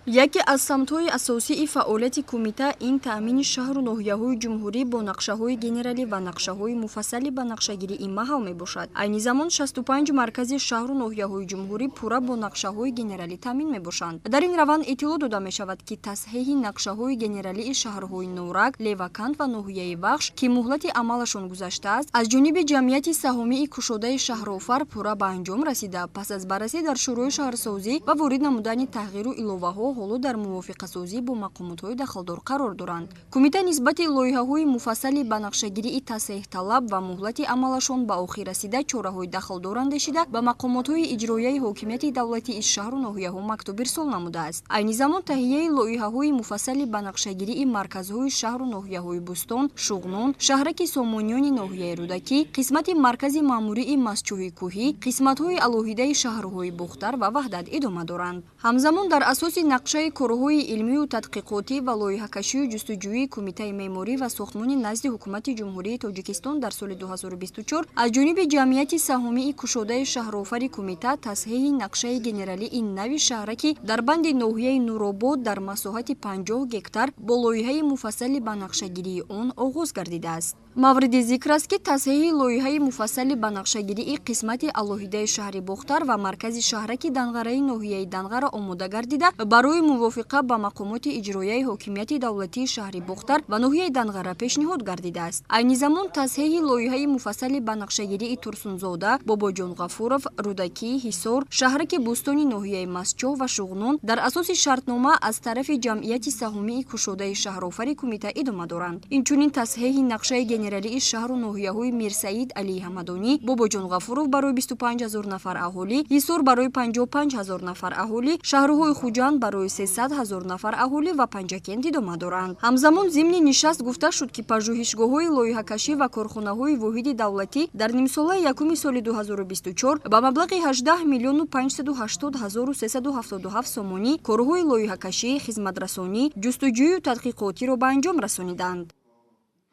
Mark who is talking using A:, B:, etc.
A: яке аз самтҳои асосии фаъолияти кумита ин таъмини шаҳру ноҳияҳои ҷумҳурӣ бо нақшаҳои генералӣ ва нақшаҳои муфассали ба нақшагирии маҳал мебошад. Айни замон 65 маркази шаҳру ноҳияҳои ҷумҳурӣ пурра бо нақшаҳои генералӣ таъмин мебошанд. Дар ин раванд иттилоъ дода мешавад, ки тасҳеҳи нақшаҳои генералии шаҳрҳои Норак, Леваканд ва ноҳияи Вахш, ки муҳлати амалашон гузаштааст, аз ҷониби ҷамъияти саҳомии кушодаи Шаҳрофар пурра ба анҷом расида. Пас аз баррасӣ дар шӯрои шаҳрсозӣ ва ворид намудани тағйиру иловаҳо ҳоло дар мувофиқасозӣ бо мақомотҳои дахлдор қарор доранд. Кумита нисбати лоиҳаҳои муфассали ба нақшагирии тасҳеҳталаб ва муҳлати амалашон ба охир расида чораҳои дахлдор андешида ба мақомотҳои иҷроияи ҳокимияти давлатии шаҳру ноҳияҳо мактуб ирсол намудааст. Айни замон таҳияи лоиҳаҳои муфассали ба нақшагирии марказҳои шаҳру ноҳияҳои Бустон, Шуғнун, шаҳраки Сомониёни ноҳияи Рудакӣ, қисмати маркази маъмурии Масчӯҳи Кӯҳӣ, қисматҳои алоҳидаи шаҳрҳои Бухтар ва Ваҳдат идома доранд. Ҳамзамон дар асоси нақшаи корҳои илмию тадқиқотӣ ва лоиҳакашию ҷустуҷӯии Кумитаи меъморӣ ва сохтмони назди ҳукумати ҷумҳурии Тоҷикистон дар соли 2024 аз ҷониби ҷамъияти саҳомии кушодаи Шаҳрофари Кумита тасҳеҳи нақшаи генералии нави шаҳраки дар банди ноҳияи Нуробод дар масоҳати 50 гектар бо лоиҳаи муфассали ба нақшагирии он оғоз гардидааст. Мавриди зикр аст, ки тасҳеҳи лоиҳаи муфассали ба нақшагирии қисмати алоҳидаи шаҳри Бухтар ва маркази шаҳраки Данғараи ноҳияи Данғара омода гардида барои мувофиқа ба мақомоти иҷроияи ҳокимияти давлатии шаҳри Бухтар ва ноҳияи Данғара пешниҳод гардидааст. Айни замон тасҳеҳи лоиҳаи муфассали ба нақшагирии Турсунзода, Бобоҷон Ғафуров, Рудакӣ, Ҳисор, шаҳраки Бӯстони ноҳияи Масчоҳ ва Шуғнун дар асоси шартнома аз тарафи ҷамъияти саҳомии кушодаи Шаҳрофари Кумита идома доранд. Инчунин тасҳеҳи нақшаи генералии шаҳру ноҳияҳои Мирсаид Алии Ҳамадонӣ, Бобоҷон Ғафуров барои 25 000 нафар аҳолӣ, Ҳисор барои 55 000 нафар аҳолӣ, шаҳрҳои Хуҷанд барои 300 000 нафар аҳолӣ ва Панҷакент идома доранд. Ҳамзамон зимни нишаст гуфта шуд, ки пажӯҳишгоҳҳои лоиҳакашӣ ва корхонаҳои воҳиди давлатӣ дар нимсолаи якуми соли 2024 ба маблағи 18 миллиону 580 ҳазору 377 сомонӣ корҳои лоиҳакашӣ, хизматрасонӣ, ҷустуҷӯю тадқиқотиро ба анҷом расониданд.